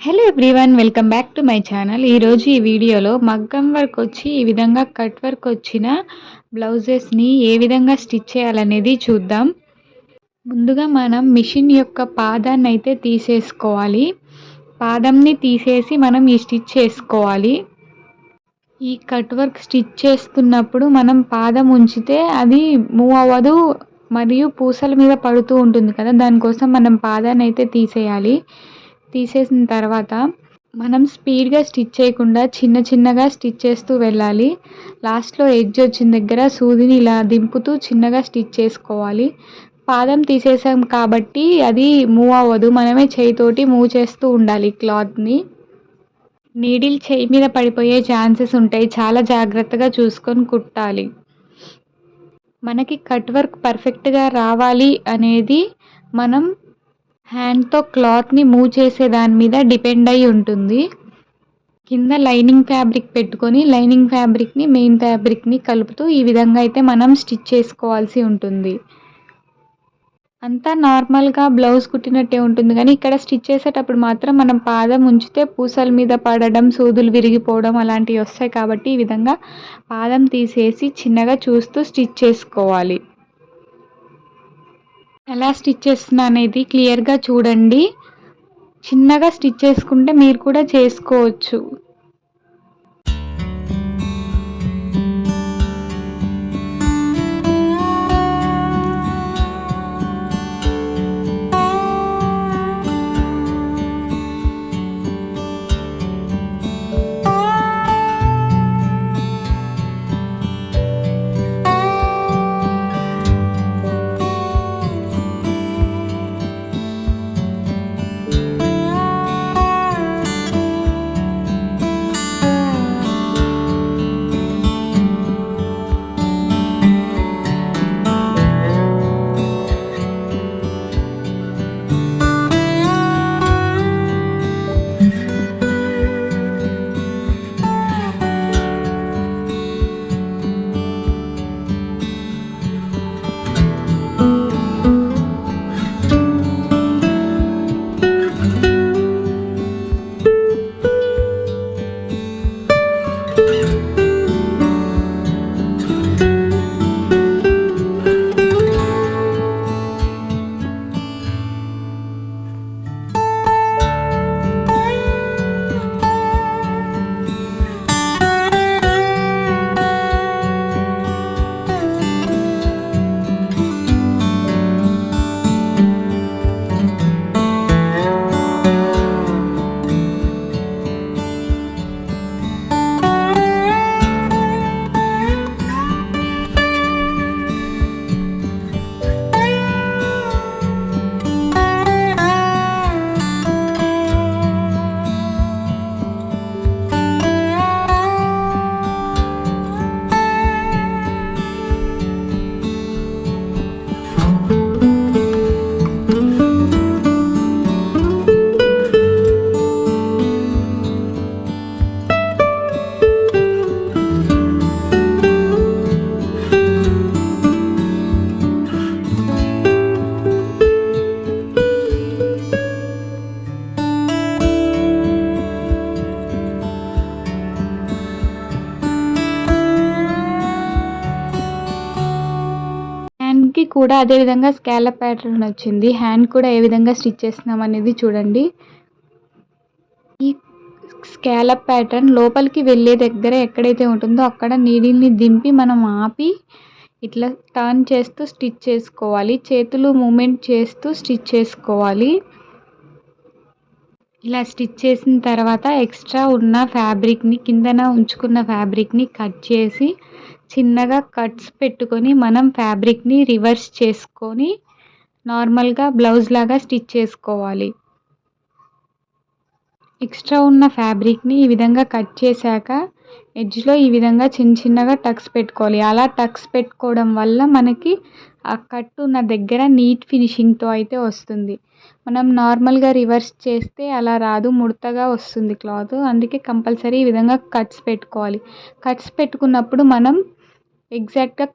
Hello everyone, welcome back to my channel. ఈరోజు ఈ వీడియోలో మగ్గం వర్క్ వచ్చి ఈ విధంగా కట్ వర్క్ వచ్చిన బ్లౌజెస్ని ఏ విధంగా స్టిచ్ చేయాలనేది చూద్దాం. ముందుగా మనం మిషన్ యొక్క పాదాన్ని అయితే తీసేసుకోవాలి. పాదంని తీసేసి మనం ఈ స్టిచ్ చేసుకోవాలి. ఈ కట్ వర్క్ స్టిచ్ చేస్తున్నప్పుడు మనం పాదం ఉంచితే అది మూవ్ అవ్వదు మరియు పూసల మీద పడుతూ ఉంటుంది కదా, దానికోసం మనం పాదాన్ని అయితే తీసేయాలి. తీసేసిన తర్వాత మనం స్పీడ్గా స్టిచ్ చేయకుండా చిన్నగా స్టిచ్ చేస్తూ వెళ్ళాలి. లాస్ట్లో ఎడ్జ్ వచ్చిన దగ్గర సూదిని ఇలా దింపుతూ చిన్నగా స్టిచ్ చేసుకోవాలి. పాదం తీసేసాం కాబట్టి అది మూవ్ అవ్వదు, మనమే చేయితోటి మూవ్ చేస్తూ ఉండాలి క్లాత్ని. నీడిల్ చేయి మీద పడిపోయే ఛాన్సెస్ ఉంటాయి, చాలా జాగ్రత్తగా చూసుకొని కుట్టాలి. మనకి కట్ వర్క్ పర్ఫెక్ట్గా రావాలి అనేది మనం హ్యాండ్తో క్లాత్ని మూవ్ చేసే దాని మీద డిపెండ్ అయి ఉంటుంది. కింద లైనింగ్ ఫ్యాబ్రిక్ పెట్టుకొని లైనింగ్ ఫ్యాబ్రిక్ని మెయిన్ ఫ్యాబ్రిక్ని కలుపుతూ ఈ విధంగా అయితే మనం స్టిచ్ చేసుకోవాల్సి ఉంటుంది. అంతా నార్మల్గా బ్లౌజ్ కుట్టినట్టే ఉంటుంది, కానీ ఇక్కడ స్టిచ్ చేసేటప్పుడు మాత్రం మనం పాదం ఉంచితే పూసల మీద పడడం, సూదులు విరిగిపోవడం అలాంటివి వస్తాయి. కాబట్టి ఈ విధంగా పాదం తీసేసి చిన్నగా చూస్తూ స్టిచ్ చేసుకోవాలి. ఎలా స్టిచ్ చేస్తున్నా అనేది క్లియర్గా చూడండి. చిన్నగా స్టిచ్ చేసుకుంటే మీరు కూడా చేసుకోవచ్చు. హ్యాండ్కి కూడా అదే విధంగా స్కాలప్ ప్యాటర్న్ వచ్చింది. హ్యాండ్ కూడా ఏ విధంగా స్టిచ్ చేస్తున్నాం అనేది చూడండి. ఈ స్కాలప్ ప్యాటర్న్ లోపలికి వెళ్ళే దగ్గర ఎక్కడైతే ఉంటుందో అక్కడ నీడిల్ని దింపి మనం ఆపి ఇట్లా టర్న్ చేస్తూ స్టిచ్ చేసుకోవాలి. చేతులు మూమెంట్ చేస్తూ స్టిచ్ చేసుకోవాలి. ఇలా స్టిచ్ చేసిన తర్వాత ఎక్స్ట్రా ఉన్న ఫ్యాబ్రిక్ని, కిందన ఉంచుకున్న ఫ్యాబ్రిక్ని కట్ చేసి చిన్నగా కట్స్ పెట్టుకొని మనం ఫ్యాబ్రిక్ని రివర్స్ చేసుకొని నార్మల్గా బ్లౌజ్ లాగా స్టిచ్ చేసుకోవాలి. ఎక్స్ట్రా ఉన్న ఫ్యాబ్రిక్ని ఈ విధంగా కట్ చేశాక ఎడ్జ్లో ఈ విధంగా చిన్నగా టక్స్ పెట్టుకోవాలి. అలా టక్స్ పెట్టుకోవడం వల్ల మనకి ఆ కట్ ఉన్న దగ్గర నీట్ ఫినిషింగ్తో అయితే వస్తుంది. మనం నార్మల్గా రివర్స్ చేస్తే అలా రాదు, ముడతగా వస్తుంది క్లాత్. అందుకే కంపల్సరీ ఈ విధంగా కట్స్ పెట్టుకోవాలి. కట్స్ పెట్టుకున్నప్పుడు మనం ఎగ్జాక్ట్గా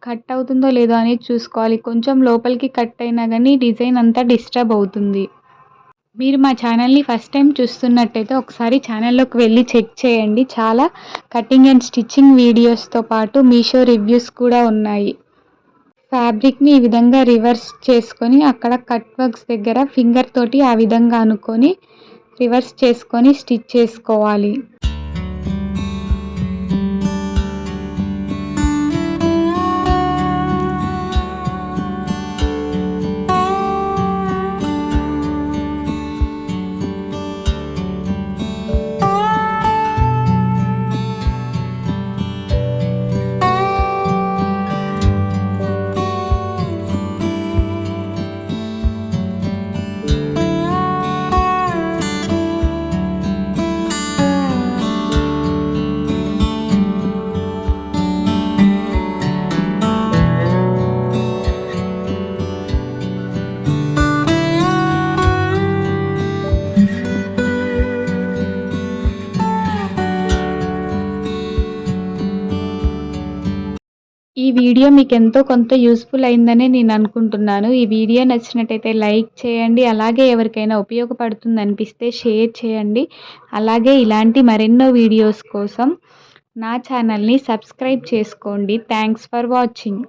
కట్ అవుతుందో లేదో అనేది చూసుకోవాలి. కొంచెం లోపలికి కట్ అయినా కానీ డిజైన్ అంతా డిస్టర్బ్ అవుతుంది. మీరు మా ఛానల్ని ఫస్ట్ టైం చూస్తున్నట్టయితే ఒకసారి ఛానల్లోకి వెళ్ళి చెక్ చేయండి. చాలా కటింగ్ అండ్ స్టిచ్చింగ్ వీడియోస్తో పాటు మీషో రివ్యూస్ కూడా ఉన్నాయి. ఫ్యాబ్రిక్ని ఈ విధంగా రివర్స్ చేసుకొని అక్కడ కట్ వర్క్స్ దగ్గర ఫింగర్ తోటి ఆ విధంగా అనుకొని రివర్స్ చేసుకొని స్టిచ్ చేసుకోవాలి. ఈ వీడియో మీకెంతో కొంత యూజ్‌ఫుల్ అయిందనే నేను అనుకుంటున్నాను. ఈ వీడియో నచ్చినట్టయితే లైక్ చేయండి. అలాగే ఎవరికైనా ఉపయోగపడుతుందనిపిస్తే షేర్ చేయండి. అలాగే ఇలాంటి మరెన్నో వీడియోస్ కోసం నా ఛానల్‌ని సబ్స్క్రైబ్ చేసుకోండి. Thanks for watching.